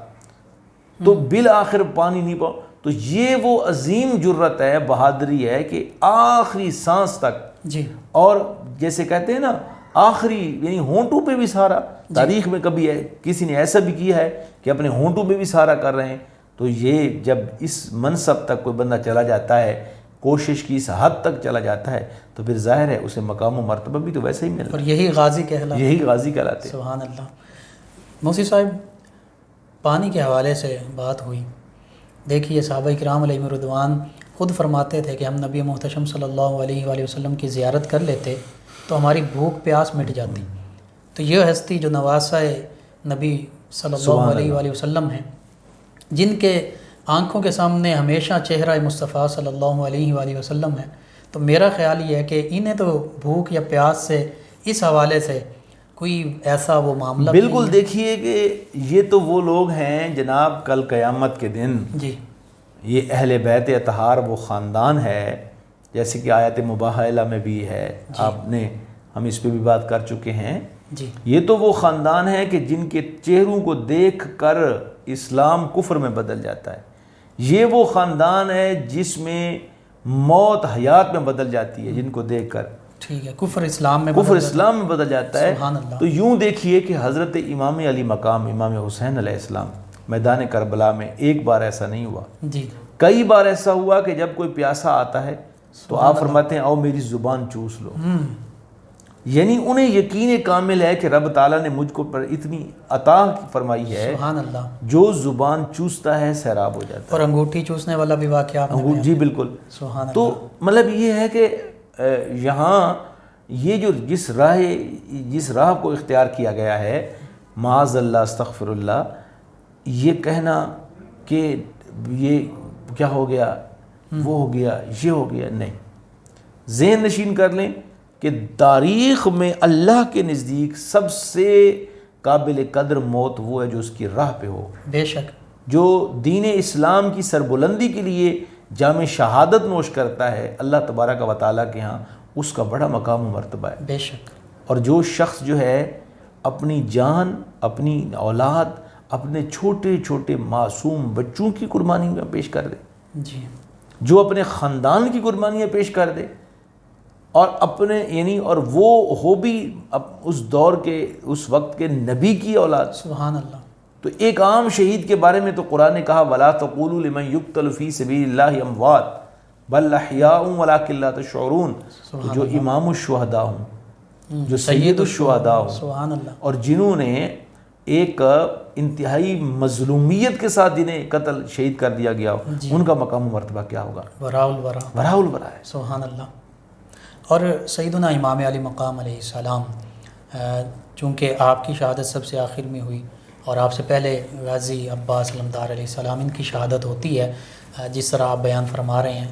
تو بالآخر پانی نہیں پاؤ۔ تو یہ وہ عظیم جرت ہے، بہادری ہے کہ آخری سانس تک، جی، اور جیسے کہتے ہیں نا آخری یعنی ہونٹوں پہ بھی سہارا، تاریخ میں کبھی ہے کسی نے ایسا بھی کیا ہے کہ اپنے ہونٹوں پہ بھی سہارا کر رہے ہیں۔ تو یہ جب اس منصب تک کوئی بندہ چلا جاتا ہے، کوشش کی اس حد تک چلا جاتا ہے، تو پھر ظاہر ہے اسے مقام و مرتبہ بھی تو ویسے ہی ملتا اور یہی غازی کہلاتے ہیں۔ یہی غازی کہلاتے ہیں۔ سبحان اللہ۔ موسی صاحب، پانی کے حوالے سے بات ہوئی، دیکھیے صحابہ کرام علیہ رضوان خود فرماتے تھے کہ ہم نبی محتشم صلی اللہ علیہ وآلہ وسلم کی زیارت کر لیتے تو ہماری بھوک پیاس مٹ جاتی۔ تو یہ ہستی جو نواسہ نبی صلی اللہ علیہ وآلہ وسلم ہیں، جن کے آنکھوں کے سامنے ہمیشہ چہرہ مصطفیٰ صلی اللہ علیہ وآلہ وسلم ہے، تو میرا خیال یہ ہے کہ انہیں تو بھوک یا پیاس سے اس حوالے سے کوئی ایسا وہ معاملہ بالکل۔ دیکھیے کہ یہ تو وہ لوگ ہیں جناب، کل قیامت کے دن جی، یہ اہل بیت اطہار وہ خاندان ہے، جیسے کہ آیت مباہلہ میں بھی ہے، ہم اس پہ بھی بات کر چکے ہیں۔ جی، یہ تو وہ خاندان ہے کہ جن کے چہروں کو دیکھ کر اسلام کفر میں بدل جاتا ہے۔ یہ وہ خاندان ہے جس میں موت حیات میں بدل جاتی ہے، جن کو دیکھ کر ٹھیک ہے، کفر اسلام میں بدل جاتا ہے۔ سبحان اللہ۔ تو یوں دیکھیے کہ حضرت امام علی مقام امام حسین علیہ السلام میدان کربلا میں ایک بار ایسا نہیں ہوا، جی، کئی بار ایسا ہوا کہ جب کوئی پیاسا آتا ہے تو آپ فرماتے ہیں آؤ میری زبان چوس لو۔ یعنی انہیں یقین کامل ہے کہ رب تعالیٰ نے مجھ کو پر اتنی عطا فرمائی ہے، سبحان اللہ، جو زبان چوستا ہے سیراب ہو جاتا اور انگوٹھی چوسنے والا بھی واقعہ آپ نے ہے۔ جی بالکل۔ سبحان اللہ۔ تو مطلب یہ ہے کہ یہاں یہ جو جس راہ کو اختیار کیا گیا ہے، معاذ اللہ استغفر اللہ، یہ کہنا کہ یہ کیا ہو گیا، وہ ہو گیا، یہ ہو گیا، نہیں۔ ذہن نشین کر لیں کہ تاریخ میں اللہ کے نزدیک سب سے قابل قدر موت وہ ہے جو اس کی راہ پہ ہو، بے شک، جو دین اسلام کی سربلندی کے لیے جام شہادت نوش کرتا ہے، اللہ تبارک و تعالیٰ کے ہاں اس کا بڑا مقام و مرتبہ ہے۔ بے شک۔ اور جو شخص جو ہے اپنی جان، اپنی اولاد، اپنے چھوٹے چھوٹے معصوم بچوں کی قربانیاں پیش کر دے، جی، جو اپنے خاندان کی قربانیاں پیش کر دے، اور اپنے یعنی اور وہ ہو بھی اس دور کے اس وقت کے نبی کی اولاد، سبحان اللہ۔ تو ایک عام شہید کے بارے میں تو قرآن نے کہا وَلَا تَقُولُوا لِمَنْ يُقْتَلُ فِي سَبِيلِ اللَّهِ أَمْوَاتٌ بَلْ أَحْيَاءٌ وَلَكِنْ لَا تَشْعُرُونَ، جو امام الشہداء ہوں، جو سید الشہداء ہوں، سبحان اللہ، اور جنہوں نے ایک انتہائی مظلومیت کے ساتھ جنہیں قتل شہید کر دیا گیا ہو، ان کا مقام و مرتبہ کیا ہوگا؟ وراء الورا، وراء الورا ہے۔ سبحان اللہ۔ اور سیدنا امام علی مقام علیہ السلام، چونکہ آپ کی شہادت سب سے آخر میں ہوئی اور آپ سے پہلے غازی عباس علمدار علیہ السلام ان کی شہادت ہوتی ہے، جس طرح آپ بیان فرما رہے ہیں۔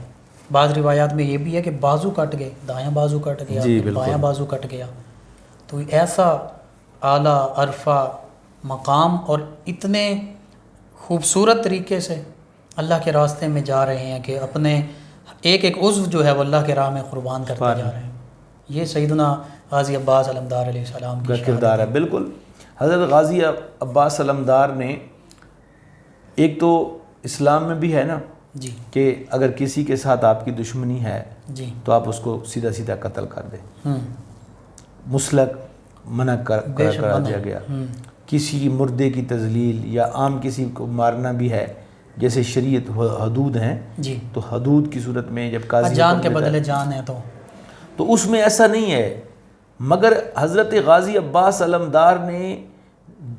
بعض روایات میں یہ بھی ہے کہ بازو کٹ گئے، دایاں بازو کٹ گیا، بایاں بازو کٹ گیا۔ تو ایسا اعلیٰ عرفہ مقام اور اتنے خوبصورت طریقے سے اللہ کے راستے میں جا رہے ہیں کہ اپنے ایک ایک عضو جو ہے وہ اللہ کے راہ میں قربان کرتے جا رہے ہیں۔ یہ سیدنا غازی عباس علمدار علیہ السلام کی کردار ہے۔ بالکل، حضرت غازی عباس علمدار نے ایک تو اسلام میں بھی ہے نا جی کہ اگر کسی کے ساتھ آپ کی دشمنی ہے جی تو آپ اس کو سیدھا سیدھا قتل کر دیں، مسلک منع کرا دیا گیا۔ کسی مردے کی تذلیل یا عام کسی کو مارنا بھی ہے، جیسے شریعت حدود ہیں، جی، تو حدود کی صورت میں جب قاضی جان حکم کے دیتا ہے بدلے جان ہے تو اس میں ایسا نہیں ہے، مگر حضرت غازی عباس علمدار نے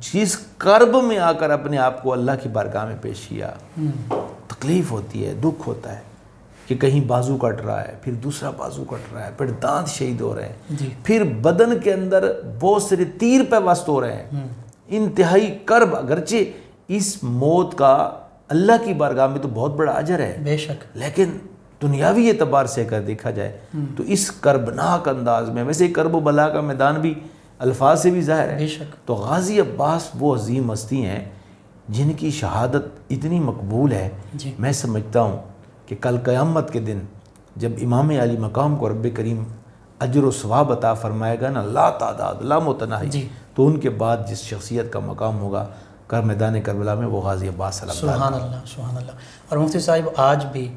جس کرب میں آ کر اپنے آپ کو اللہ کی بارگاہ میں پیش کیا، تکلیف ہوتی ہے، دکھ ہوتا ہے کہ کہیں بازو کٹ رہا ہے، پھر دوسرا بازو کٹ رہا ہے، پھر دانت شہید ہو رہے ہیں، جی، پھر بدن کے اندر بہت سارے تیر پیوست ہو رہے ہیں، انتہائی کرب، اگرچہ اس موت کا اللہ کی بارگاہ میں تو بہت بڑا اجر ہے، بے شک، لیکن دنیاوی اعتبار سے اگر دیکھا جائے تو اس کربناک انداز میں، ویسے کرب و بلا کا میدان بھی الفاظ سے بھی ظاہر ہے، بے شک، تو غازی عباس وہ عظیم ہستی ہیں جن کی شہادت اتنی مقبول ہے، جی، میں سمجھتا ہوں کہ کل قیامت کے دن جب امام علی مقام کو رب کریم اجر و ثواب عطا فرمائے گا نا، لا تعداد لا متناہی، جی، تو ان کے بعد جس شخصیت کا مقام ہوگا میدان کربلا میں، وہ غازی عباس علمدار۔ سبحان اللہ، سبحان اللہ۔ اور مفتی صاحب آج بھی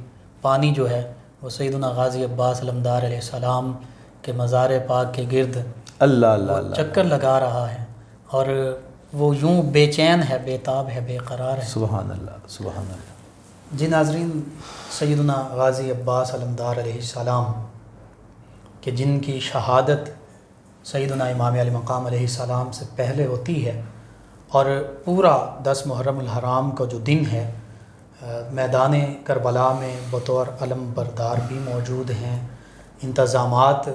پانی جو ہے وہ سیدنا غازی عباس علمدار علیہ السلام کے مزار پاک کے گرد اللہ اللہ وہ اللہ، چکر لگا رہا ہے، اور وہ یوں بے چین ہے، بے تاب ہے، بے قرار ہے۔ سبحان اللہ، سبحان اللہ۔ جی ناظرین، سیدنا غازی عباس علمدار علیہ السلام کہ جن کی شہادت سیدنا امام علی مقام علیہ السلام سے پہلے ہوتی ہے، اور پورا 10 محرم الحرام کا جو دن ہے، میدان کربلا میں بطور علم بردار بھی موجود ہیں، انتظامات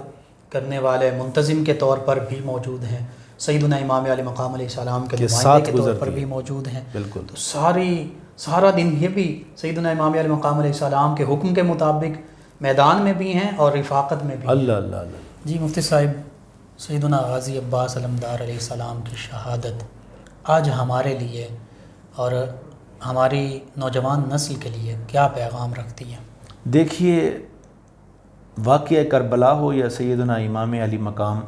کرنے والے منتظم کے طور پر بھی موجود ہیں، سیدنا امام علی مقام علیہ السلام کے نمائندے کے طور پر بھی موجود ہیں، بالکل، تو سارا دن یہ بھی سیدنا امام علی مقام علیہ السلام کے حکم کے مطابق میدان میں بھی ہیں اور رفاقت میں بھی ہیں۔ اللہ اللہ اللہ۔ جی مفتی صاحب، سیدنا غازی عباس علمدار علیہ السلام کی شہادت آج ہمارے لیے اور ہماری نوجوان نسل کے لیے کیا پیغام رکھتی ہے؟ دیکھیے، واقعہ کربلا ہو یا سیدنا امام علی مقام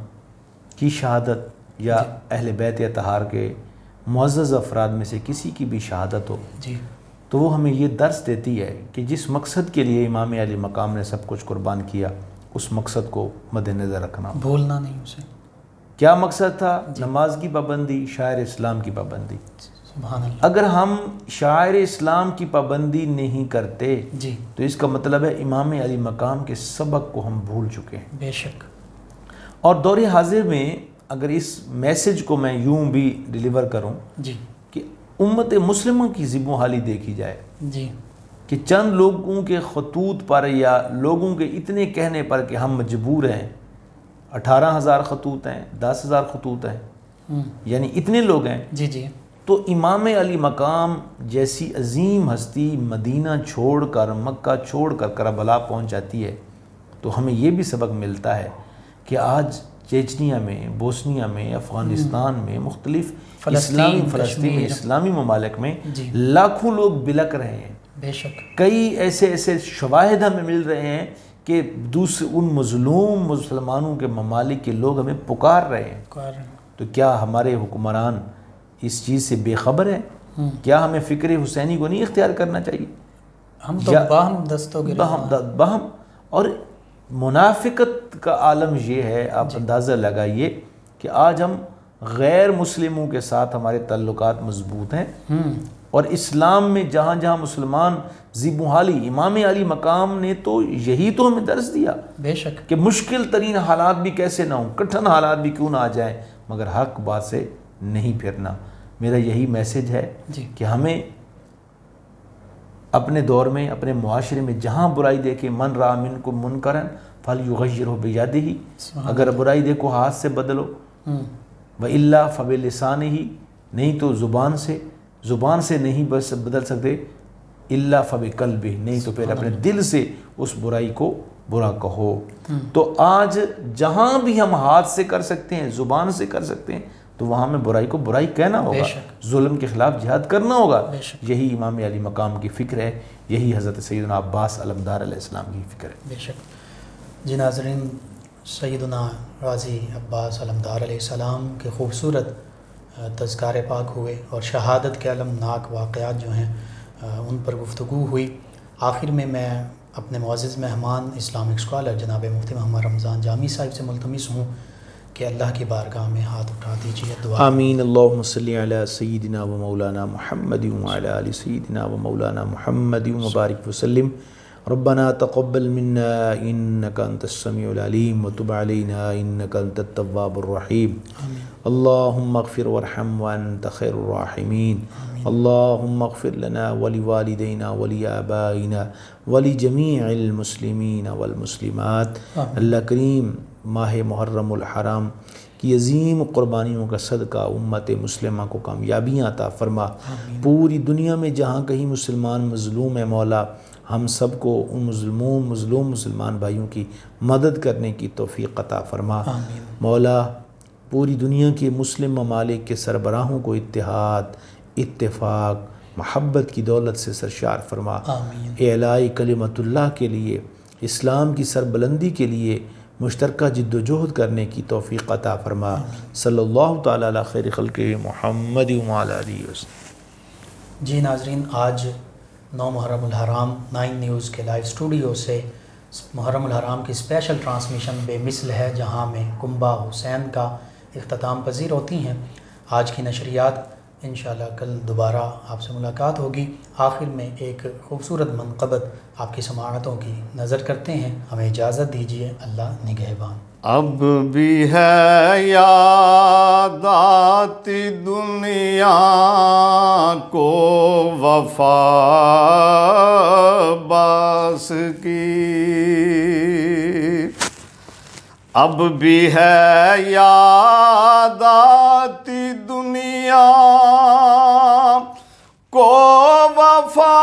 کی شہادت یا اہل بیت اطہار کے معزز افراد میں سے کسی کی بھی شہادت ہو، جی، تو وہ ہمیں یہ درس دیتی ہے کہ جس مقصد کے لیے امام علی مقام نے سب کچھ قربان کیا، اس مقصد کو مد نظر رکھنا۔ بھولنا نہیں اسے۔ کیا مقصد تھا؟ نماز کی پابندی، شاعر اسلام کی پابندی۔ سبحان اللہ۔ اگر ہم شاعر اسلام کی پابندی نہیں کرتے جی، تو اس کا مطلب ہے امام علی مقام کے سبق کو ہم بھول چکے ہیں۔ بے شک۔ اور دور حاضر میں اگر اس میسج کو میں یوں بھی ڈیلیور کروں جی، کہ امت مسلمہ کی ذب و حالی دیکھی جائے جی، کہ چند لوگوں کے خطوط پر یا لوگوں کے اتنے کہنے پر کہ ہم مجبور ہیں، 18,000 خطوط ہیں، 10,000 خطوط ہیں، یعنی اتنے لوگ ہیں، جی، جی، تو امام علی مقام جیسی عظیم ہستی مدینہ چھوڑ کر، مکہ چھوڑ کر کربلا پہنچ جاتی ہے، تو ہمیں یہ بھی سبق ملتا ہے کہ آج چیچنیا میں، بوسنیا میں، افغانستان میں، مختلف فلسطین اسلامی ممالک میں جی، لاکھوں لوگ بلک رہے ہیں۔ بے شک۔ کئی ایسے شواہد ہمیں مل رہے ہیں کہ ان مظلوم مسلمانوں کے ممالک کے لوگ ہمیں پکار رہے ہیں، تو کیا ہمارے حکمران اس چیز سے بے خبر ہیں؟ کیا ہمیں فکر حسینی کو نہیں اختیار کرنا چاہیے؟ ہم تو باہم دستوں باہم۔ اور منافقت کا عالم یہ ہے، آپ اندازہ لگائیے کہ آج ہم غیر مسلموں کے ساتھ ہمارے تعلقات مضبوط ہیں، اور اسلام میں جہاں جہاں مسلمان ذب و حالی، امام علی مقام نے تو یہی تو ہمیں درس دیا، بے شک، کہ مشکل ترین حالات بھی کیسے نہ ہوں، کٹھن حالات بھی کیوں نہ آ جائیں، مگر حق بات سے نہیں پھرنا۔ میرا یہی میسج ہے کہ ہمیں اپنے دور میں، اپنے معاشرے میں جہاں برائی دیکھے، من رأى منکم منکرا فلیغیرہ بیدہ، اگر برائی دیکھو ہاتھ سے بدلو، وإلا فبلسانہ، نہیں تو زبان سے نہیں بس بدل سکتے، الا فبقلبہ، نہیں تو پھر اپنے دل سے اس برائی کو برا کہو۔ تو آج جہاں بھی ہم ہاتھ سے کر سکتے ہیں، زبان سے کر سکتے ہیں، تو وہاں میں برائی کو برائی کہنا ہوگا، ظلم کے خلاف جہاد کرنا ہوگا۔ یہی امام علی مقام کی فکر ہے، یہی حضرت سیدنا عباس علمدار علیہ السلام کی فکر ہے۔ بے شک۔ جی ناظرین، سیدنا غازی عباس علمدار علیہ السلام کے خوبصورت تذکار پاک ہوئے، اور شہادت کے المناک واقعات جو ہیں ان پر گفتگو ہوئی۔ آخر میں اپنے معزز مہمان اسلامک اسکالر جناب مفتی محمد رمضان جامی صاحب سے ملتمس ہوں کہ اللہ کی بارگاہ میں ہاتھ اٹھا دیجیے، دعا آمین۔ اللہم صلی علی سیدنا و مولانا محمد وعلی آل سیدنا و مولانا محمد وبارک وسلم۔ ربنا تقبل منا انک انت السمیع العلیم وتب علینا انک انت التواب الرحیم۔ اللہم اغفر وارحم وانت خیر الراحمین۔ اللہم اغفر لنا ولوالدینا ولآبائنا ولجمیع المسلمین والمسلمات۔ اللہ کریم ماہ محرم الحرام کی عظیم قربانیوں کا صدقہ امت مسلمہ کو کامیابیاں عطا فرما۔ پوری دنیا میں جہاں کہیں مسلمان مظلوم ہے مولا، ہم سب کو ان مظلوم مسلمان بھائیوں کی مدد کرنے کی توفیق عطا فرما۔ مولا پوری دنیا کے مسلم ممالک کے سربراہوں کو اتحاد، اتفاق، محبت کی دولت سے سرشار فرما۔ اعلاء کلمت اللہ کے لیے، اسلام کی سربلندی کے لیے مشترکہ جد و جہد کرنے کی توفیق عطا فرما۔ صلی اللہ تعالیٰ علی خیر خلق محمد وعلی آلہ وسلم۔ جی ناظرین، آج 9 محرم الحرام 9 نیوز کے لائیو اسٹوڈیو سے محرم الحرام کی اسپیشل ٹرانسمیشن بے مثل ہے، جہاں میں کنبہ حسین کا اختتام پذیر ہوتی ہیں۔ آج کی نشریات انشاءاللہ کل دوبارہ آپ سے ملاقات ہوگی۔ آخر میں ایک خوبصورت منقبت آپ کی سماعتوں کی نظر کرتے ہیں، ہمیں اجازت دیجیے، اللہ نگہبان۔ اب بھی ہے یاد آتی دنیا کو وفا باس کی، اب بھی ہے یاد آتی دنیا کو وفا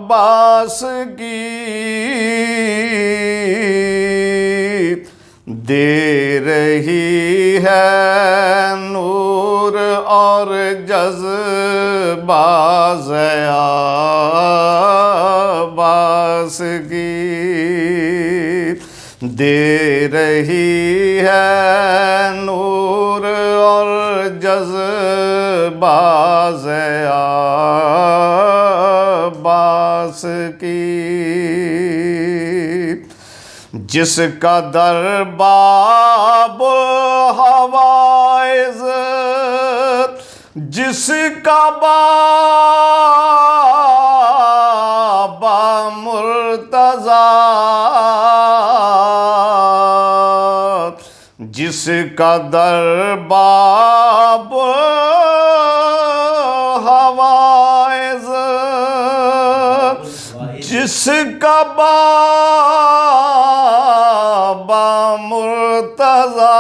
باس کی، دے رہی ہے نور اور جذبہ ضیا باس کی، دے رہی ہے نور اور جذبہ ضیا باس کی، جس کا در باب الحوائز، جس کا باب مرتضی، جس کا در باب الحوائز، جس کا باب مرتضی،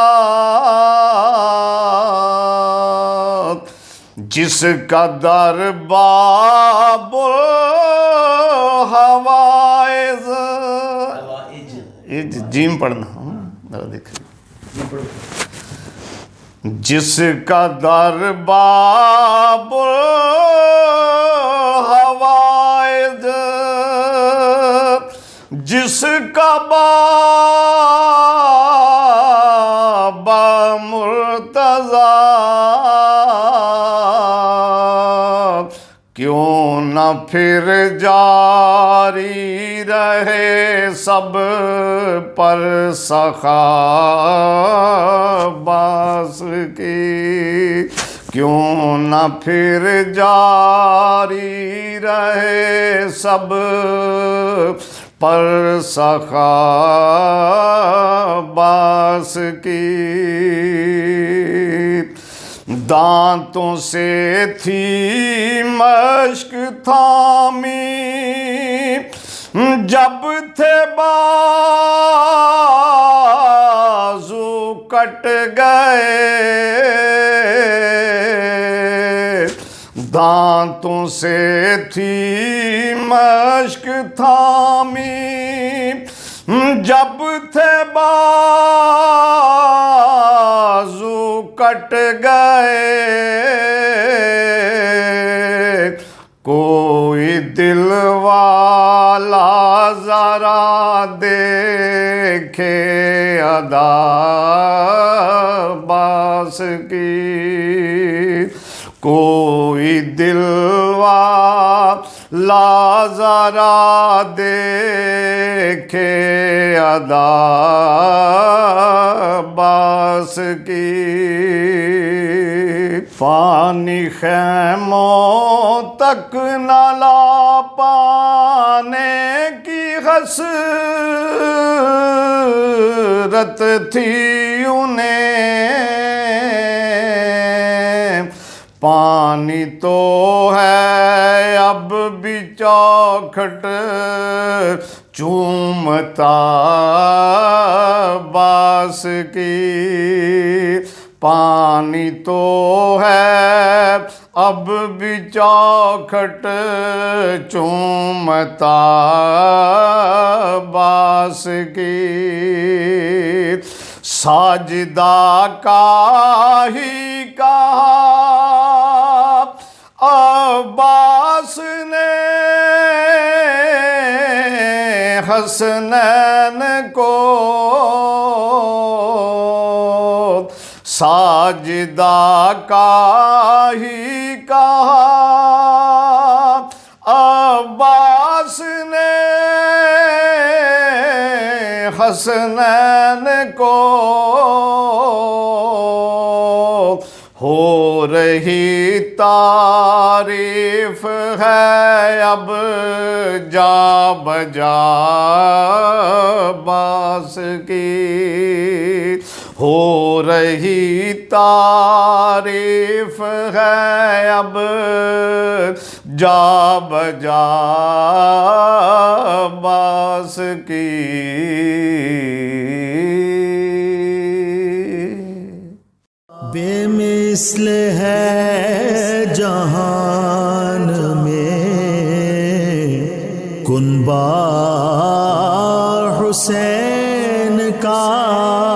جس کا در باب الحوائز، جیم پڑھنا دیکھ، جس کا در باب الحوائز، جس کا باب مرتضی، کیوں نہ پھر جاری رہے سب پر سخا باس کی، کیوں نہ پھر جاری رہے سب پر سخا باس کی، دانتوں سے تھی مشک تھامی جب تھے بازو کٹ گئے، دانتوں سے تھی مشک تھامی جب تھے بازو کٹ گئے، کوئی دل والا ذرا دیکھے ادا باس کی، کوئی دل والا لازارا دیکھے ادا باس کی فانی خیموں تک نہ لا پانے کی حسرت تھی انہیں پانی تو ہے اب بھی چوکھٹ چومتا باس کی پانی تو ہے اب بھی چوکھٹ چومتا باس کی ساجدہ کا ہی کہا عباس نے حسنین کو ساجدہ کا ہی کہا عباس نے حسنین کو ہو رہی تعریف ہے اب جا بجا باس کی ہو رہی تعریف ہے اب جا بجا باس کی بے مثل ہے جہان میں کنبہ حسین کا